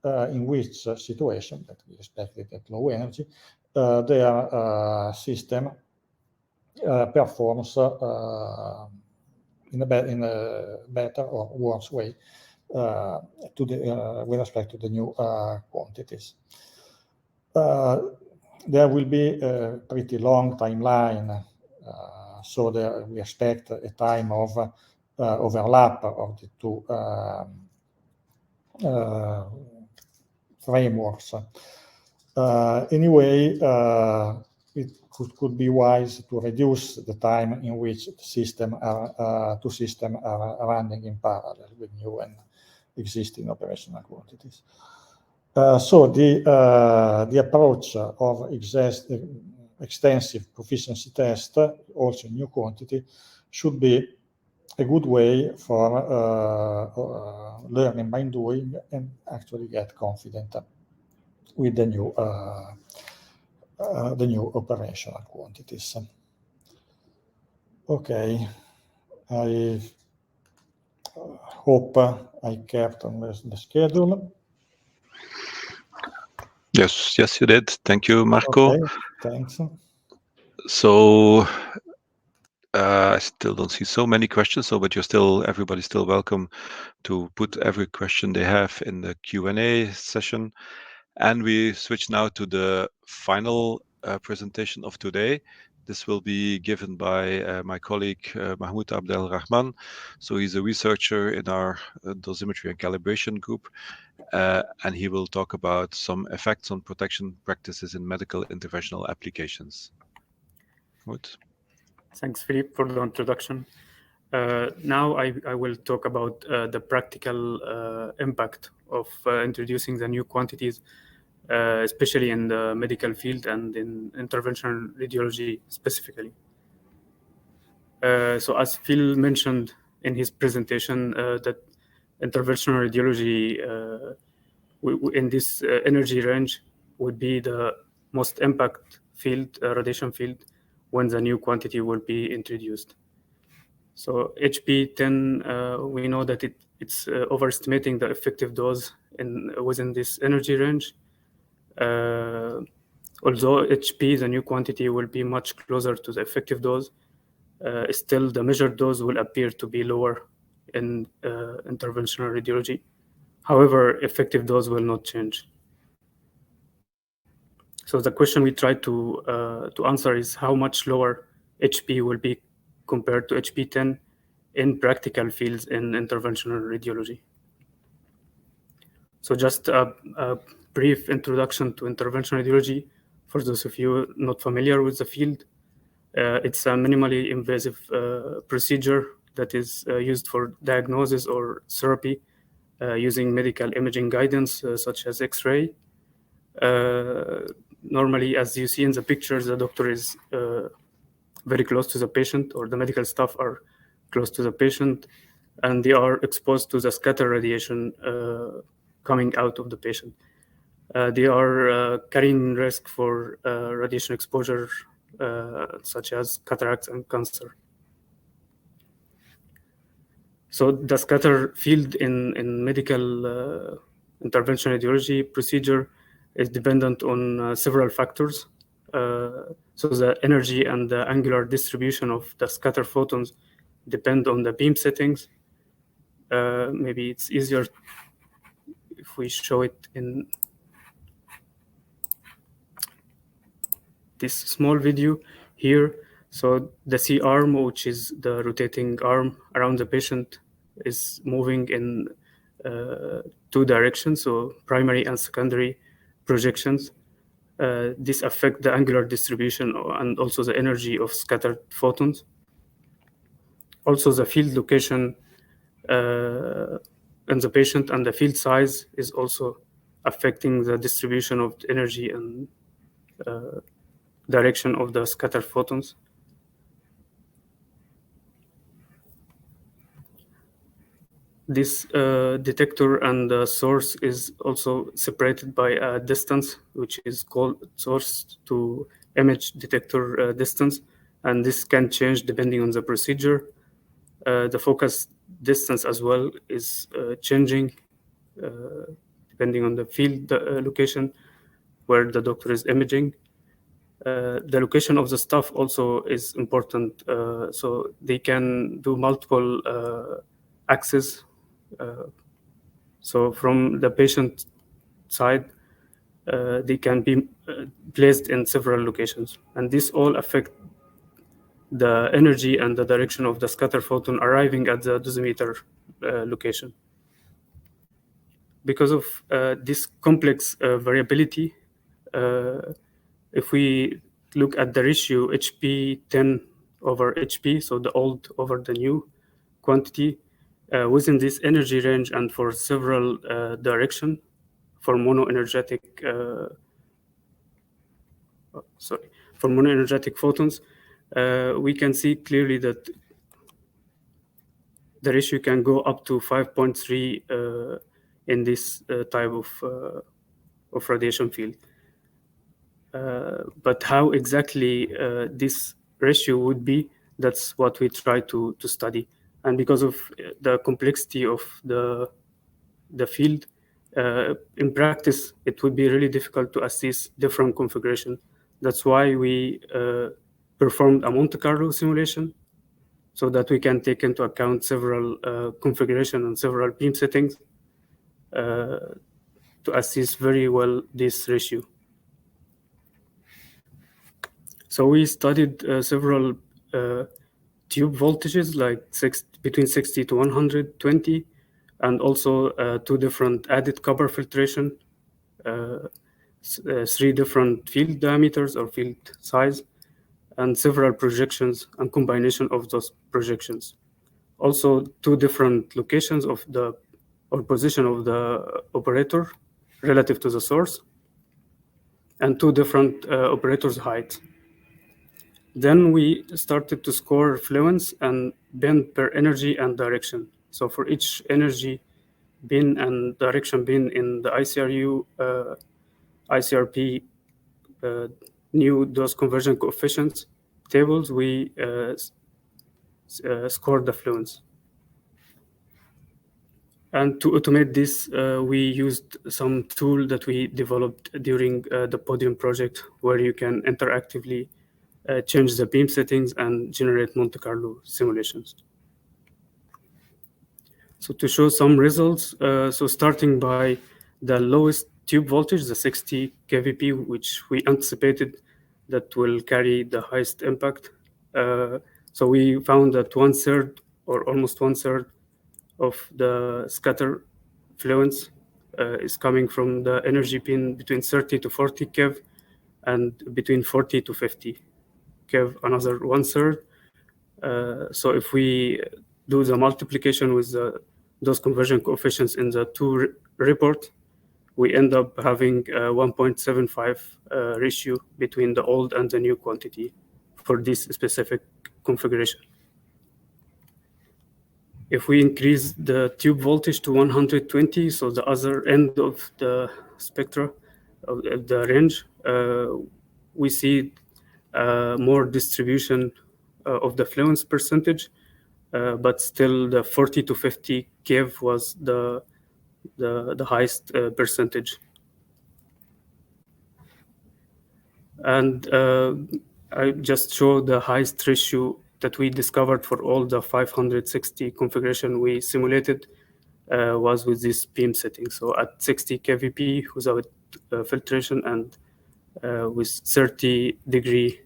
in which situation that we expected at low energy their system performs in a better or worse way with respect to the new quantities. There will be a pretty long timeline, so we expect a time of overlap of the two frameworks. Anyway, it could be wise to reduce the time in which the two systems are running in parallel with new and existing operational quantities. So the approach of extensive proficiency test, also new quantity, should be a good way for learning by doing and actually get confident with the new operational quantities. Okay, I hope I kept on the schedule. Yes, you did. Thank you, Marco. Okay, thanks. So I still don't see so many questions, but everybody's still welcome to put every question they have in the Q&A session. And we switch now to the final presentation of today. This will be given by my colleague Mahmoud Abdel Rahman. So he's a researcher in our dosimetry and calibration group, and he will talk about some effects on protection practices in medical interventional applications. Mahmoud. Thanks, Philippe, for the introduction. Now I will talk about the practical impact of introducing the new quantities, especially in the medical field and in interventional radiology specifically. So as Phil mentioned in his presentation, that interventional radiology in this energy range would be the most impact field, radiation field, when the new quantity will be introduced. So HP10, we know that it's overestimating the effective dose within this energy range. Although HP, the new quantity, will be much closer to the effective dose, still the measured dose will appear to be lower in interventional radiology. However, effective dose will not change. So the question we try to answer is how much lower HP will be compared to HP10 in practical fields in interventional radiology. So just a brief introduction to interventional radiology for those of you not familiar with the field. It's a minimally invasive procedure that is used for diagnosis or therapy using medical imaging guidance such as X-ray. Normally, as you see in the pictures, the doctor is very close to the patient, or the medical staff are close to the patient, and they are exposed to the scatter radiation coming out of the patient. They are carrying risk for radiation exposure, such as cataracts and cancer. So the scatter field in medical intervention radiology procedure is dependent on several factors. So the energy and the angular distribution of the scatter photons depend on the beam settings. Maybe it's easier if we show it in this small video here. So the C arm, which is the rotating arm around the patient, is moving in two directions, so primary and secondary projections. This affects the angular distribution and also the energy of scattered photons. Also, the field location the patient, and the field size is also affecting the distribution of the energy and direction of the scattered photons. This detector and the source is also separated by a distance, which is called source to image detector distance, and this can change depending on the procedure. The focus distance as well is changing depending on the field location where the doctor is imaging. The location of the staff also is important, so they can do multiple access. So from the patient side, they can be placed in several locations, and this all affect the energy and the direction of the scatter photon arriving at the dosimeter location. Because of this complex variability, if we look at the ratio HP 10 over HP, so the old over the new quantity, within this energy range and for several direction, for monoenergetic photons, we can see clearly that the ratio can go up to 5.3 in this type of radiation field. But how exactly this ratio would be, that's what we try to study. And because of the complexity of the field, in practice, it would be really difficult to assess different configuration. That's why we performed a Monte Carlo simulation, so that we can take into account several configuration and several beam settings to assess very well this ratio. So we studied several tube voltages, like between 60 to 120, and also 2 different added copper filtration, 3 different field diameters or field size, and several projections and combination of those projections. Also 2 different locations of the position of the operator relative to the source, and 2 different operators' heights. Then we started to score fluence and bin per energy and direction. So for each energy bin and direction bin in the ICRU, ICRP new dose conversion coefficients tables, we scored the fluence. And to automate this, we used some tool that we developed during the Podium project, where you can interactively change the beam settings and generate Monte Carlo simulations. So to show some results, so starting by the lowest tube voltage, the 60 kVp, which we anticipated that will carry the highest impact. So we found that 1/3 or almost 1/3 of the scatter fluence is coming from the energy pin between 30 to 40 keV and between 40 to 50 keV, another 1/3. So if we do the multiplication with those conversion coefficients in the 2 report, we end up having 1.75 ratio between the old and the new quantity for this specific configuration. If we increase the tube voltage to 120, so the other end of the spectra of the range, we see more distribution of the fluence percentage, but still the 40 to 50 keV was the highest percentage. And I just show the highest ratio that we discovered for all the 560 configuration we simulated was with this beam setting. So at 60 kVp without filtration and with 30-degree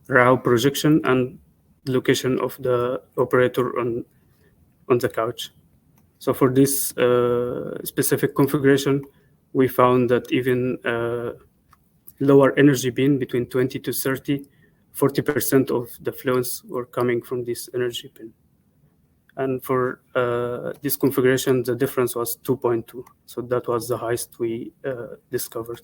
RAW projection and location of the operator on the couch. So for this specific configuration, we found that even lower energy bin between 20 to 30, 40% of the fluence were coming from this energy bin. And for this configuration, the difference was 2.2. So that was the highest we discovered.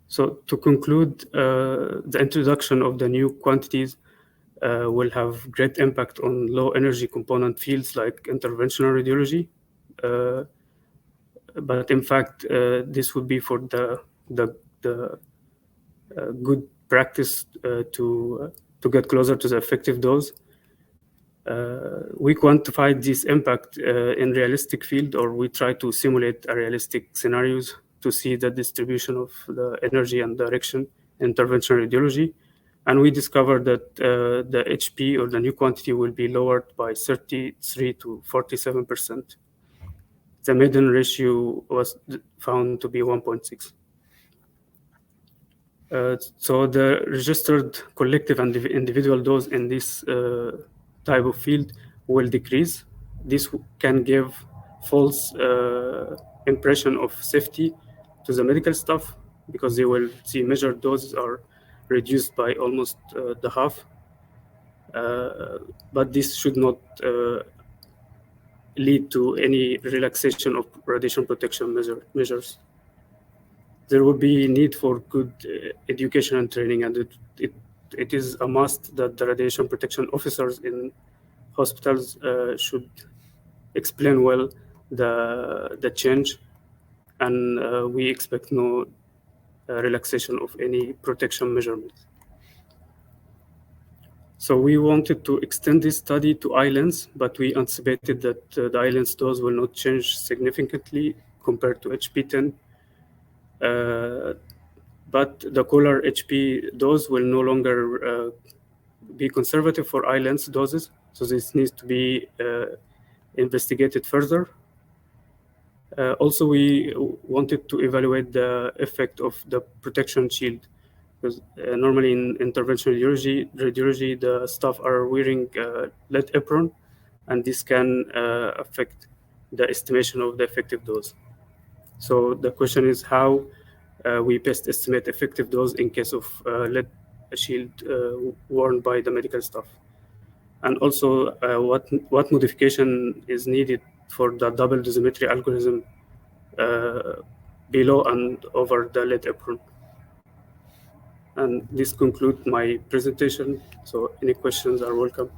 So to conclude, the introduction of the new quantities will have great impact on low energy component fields like interventional radiology. But in fact, this would be for the good practice to get closer to the effective dose. We quantified this impact in realistic field, or we try to simulate a realistic scenarios to see the distribution of the energy and direction in interventional radiology. And we discovered that the HP, or the new quantity, will be lowered by 33 to 47%. The median ratio was found to be 1.6. So the registered collective and individual dose in this type of field will decrease. This can give false impression of safety to the medical staff, because they will see measured doses are reduced by almost the half. But this should not lead to any relaxation of radiation protection measures. There will be need for good education and training, and it is a must that the radiation protection officers in hospitals should explain well the change, and we expect no relaxation of any protection measurements. So we wanted to extend this study to islands, but we anticipated that the islands dose will not change significantly compared to HP10. But the Kohler HP dose will no longer be conservative for islands doses. So this needs to be investigated further. Also, we wanted to evaluate the effect of the protection shield, because normally in interventional radiology, the staff are wearing lead apron, and this can affect the estimation of the effective dose. So the question is how we best estimate effective dose in case of lead shield worn by the medical staff. And also what modification is needed for the double dosimetry algorithm below and over the lead apron. And this concludes my presentation. So any questions are welcome.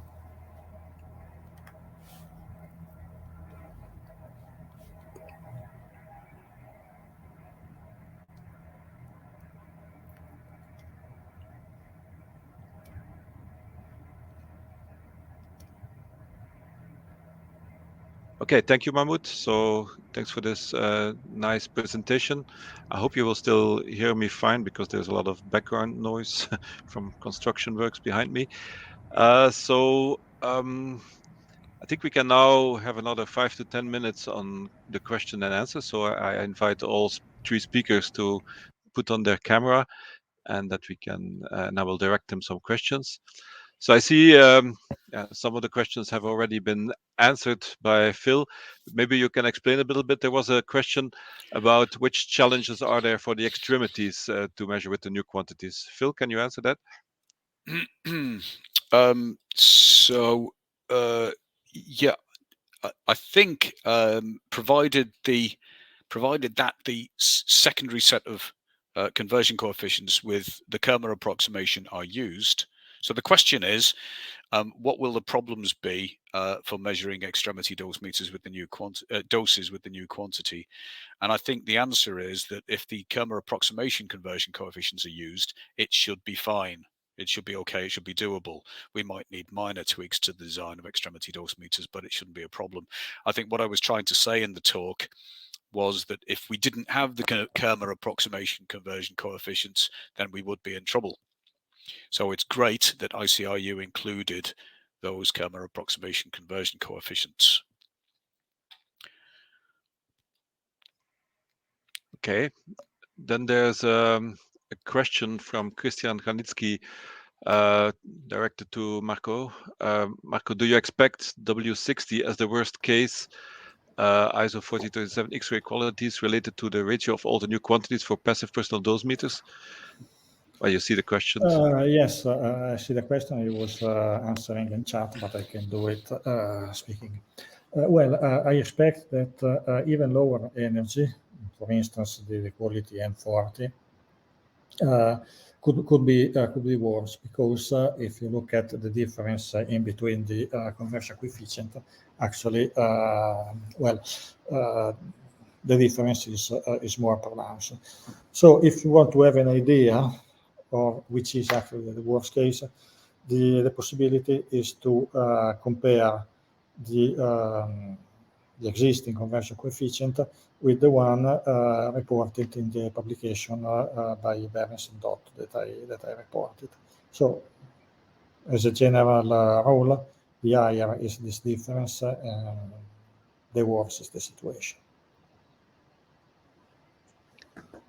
Okay, thank you, Mahmoud. So thanks for this nice presentation. I hope you will still hear me fine, because there's a lot of background noise from construction works behind me. I think we can now have another 5 to 10 minutes on the question and answer. So I invite all three speakers to put on their camera, and that we can, and I will direct them some questions. So I see some of the questions have already been answered by Phil. Maybe you can explain a little bit. There was a question about which challenges are there for the extremities to measure with the new quantities. Phil, can you answer that? Yeah, I think provided that the secondary set of conversion coefficients with the kerma-approximation are used. So the question is, what will the problems be for measuring extremity dosimeters with the new doses with the new quantity? And I think the answer is that if the kerma-approximation conversion coefficients are used, it should be fine. It should be okay. It should be doable. We might need minor tweaks to the design of extremity dosimeters, but it shouldn't be a problem. I think what I was trying to say in the talk was that if we didn't have the kerma-approximation conversion coefficients, then we would be in trouble. So it's great that ICRU included those kerma-approximation conversion coefficients. Okay. Then there's a question from Christian Kranitsky, directed to Marco. Marco, do you expect W60 as the worst case ISO 4037 X-ray qualities related to the ratio of all the new quantities for passive personal dosimeters? Well, you see the questions? Yes, I see the question. I was answering in chat, but I can do it speaking. Well, I expect that even lower energy, for instance, the quality M40, could be worse, because if you look at the difference in between the conversion coefficient, actually, the difference is more pronounced. So if you want to have an idea of which is actually the worst case, the possibility is to compare the existing conversion coefficient with the one reported in the publication by Berens and Dott that I reported. So, as a general rule, the higher is this difference, the worse is the situation.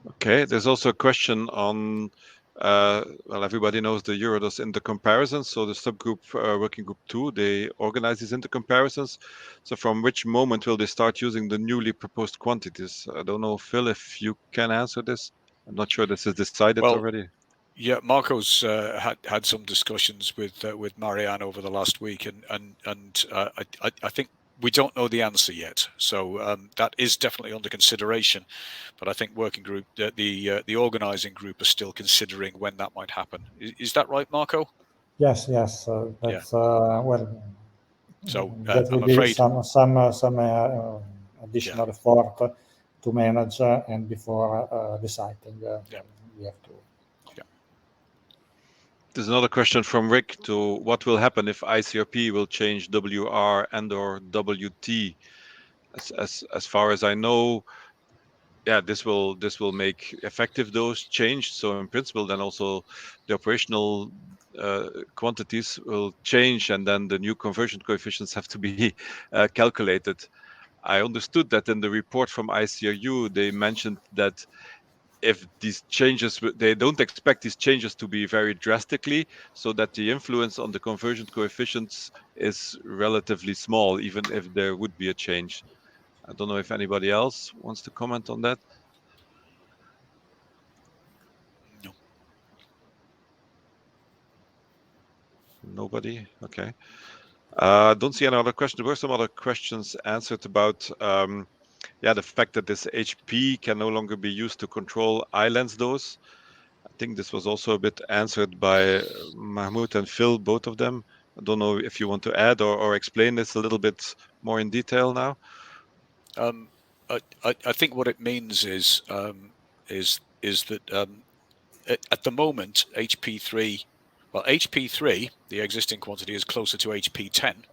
Okay, there's also a question on, well, everybody knows the EURADOS intercomparisons. So the subgroup working group 2, they organize these intercomparisons. So from which moment will they start using the newly proposed quantities? I don't know, Phil, if you can answer this. I'm not sure this is decided already. Yeah, Marco's had some discussions with Marianne over the last week, and I think we don't know the answer yet. So that is definitely under consideration, but I think working group, the organizing group, are still considering when that might happen. Is that right, Marco? Yes. That's well. So that will I'm be afraid some additional effort to manage, and before deciding, we have to. There's another question from Rick to what will happen if ICRP will change WR and or WT. As far as I know, yeah, this will make effective dose change. So in principle, then also the operational quantities will change, and then the new conversion coefficients have to be calculated. I understood that in the report from ICRU, they mentioned that if these changes, they don't expect these changes to be very drastically, so that the influence on the conversion coefficients is relatively small, even if there would be a change. I don't know if anybody else wants to comment on that. No. Nobody? Okay. Don't see any other questions. There were some other questions answered about the fact that this HP can no longer be used to control I-lens dose. I think this was also a bit answered by Mahmoud and Phil, both of them. I don't know if you want to add or explain this a little bit more in detail now. I think what it means is that at the moment HP3, the existing quantity, is closer to HP10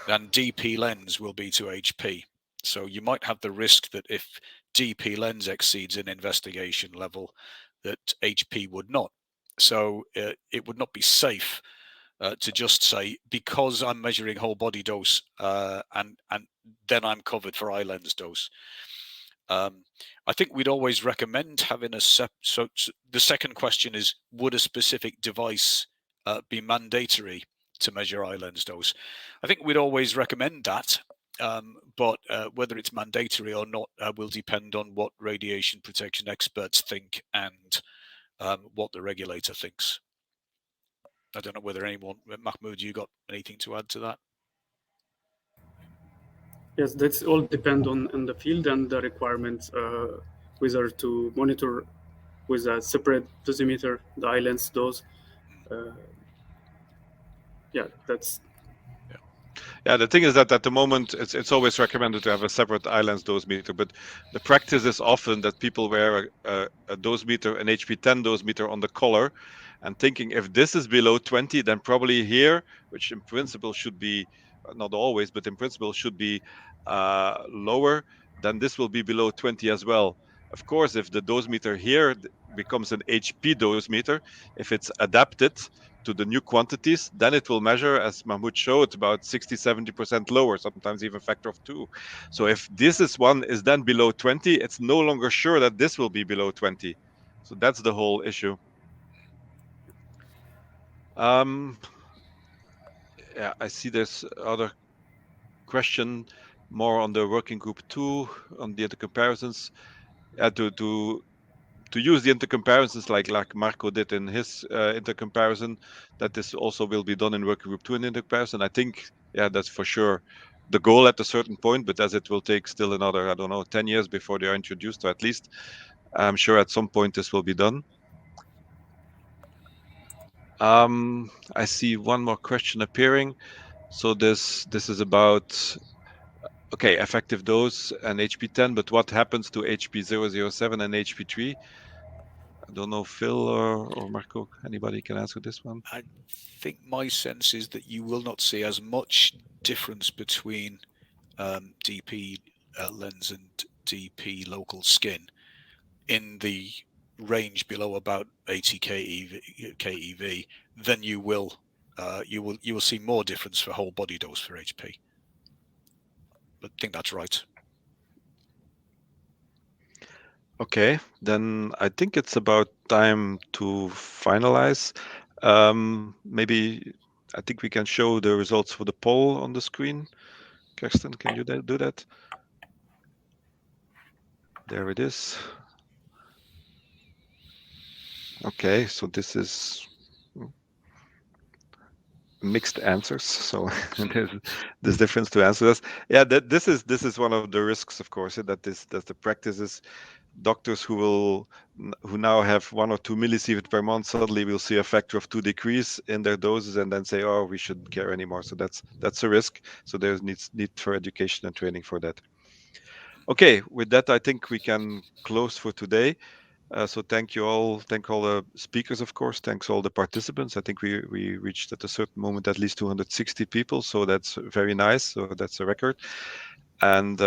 than DP lens will be to HP. So you might have the risk that if DP lens exceeds an investigation level, that HP would not. So it would not be safe to just say, because I'm measuring whole body dose and then I'm covered for eye lens dose. I think we'd always recommend having a so the second question is, would a specific device be mandatory to measure eye lens dose? I think we'd always recommend that, but whether it's mandatory or not will depend on what radiation protection experts think and what the regulator thinks. I don't know whether anyone, Mahmoud, you got anything to add to that? Yes, that's all depend on the field and the requirements, whether to monitor with a separate dosimeter, the eye lens dose. That's. Yeah, the thing is that at the moment, it's always recommended to have a separate eye lens dosimeter, but the practice is often that people wear a dosimeter, an HP10 dosimeter on the collar, and thinking if this is below 20, then probably here, which in principle should be, not always, but in principle should be lower, then this will be below 20 as well. Of course, if the dosimeter here becomes an HP dosimeter, if it's adapted to the new quantities, then it will measure, as Mahmoud showed, about 60-70% lower, sometimes even a factor of 2. So if this one is then below 20, it's no longer sure that this will be below 20. So that's the whole issue. Yeah, I see there's other question more on the working group 2 on the comparisons. To use the intercomparisons like Marco did in his intercomparison, that this also will be done in working group 2 in intercomparison. I think, yeah, that's for sure the goal at a certain point, but as it will take still another, I don't know, 10 years before they are introduced, or at least I'm sure at some point this will be done. I see one more question appearing. So this is about, okay, effective dose and HP10, but what happens to HP007 and HP3? I don't know, Phil or Marco, anybody can answer this one? I think my sense is that you will not see as much difference between DP lens and DP local skin in the range below about 80 keV than you will see more difference for whole body dose for HP. But I think that's right. Okay, then I think it's about time to finalize. Maybe I think we can show the results for the poll on the screen. Kirsten, can you do that? There it is. Okay, so this is mixed answers. So there's difference to answers. Yeah, this is one of the risks, of course, that the practice is doctors who now have 1 or 2 millisievert per month suddenly will see a factor of 2 decrease in their doses and then say, oh, we shouldn't care anymore. So that's a risk. So there's need for education and training for that. Okay, with that, I think we can close for today. So thank you all. Thank all the speakers, of course. Thanks all the participants. I think we reached at a certain moment at least 260 people. So that's very nice. So that's a record. And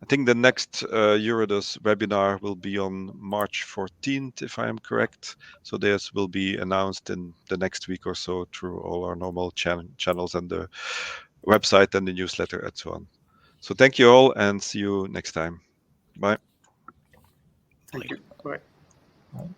I think the next EURADOS webinar will be on March 14th, if I am correct. So this will be announced in the next week or so through all our normal channels and the website and the newsletter and so on. So thank you all and see you next time. Bye. Thank you. Bye. Bye.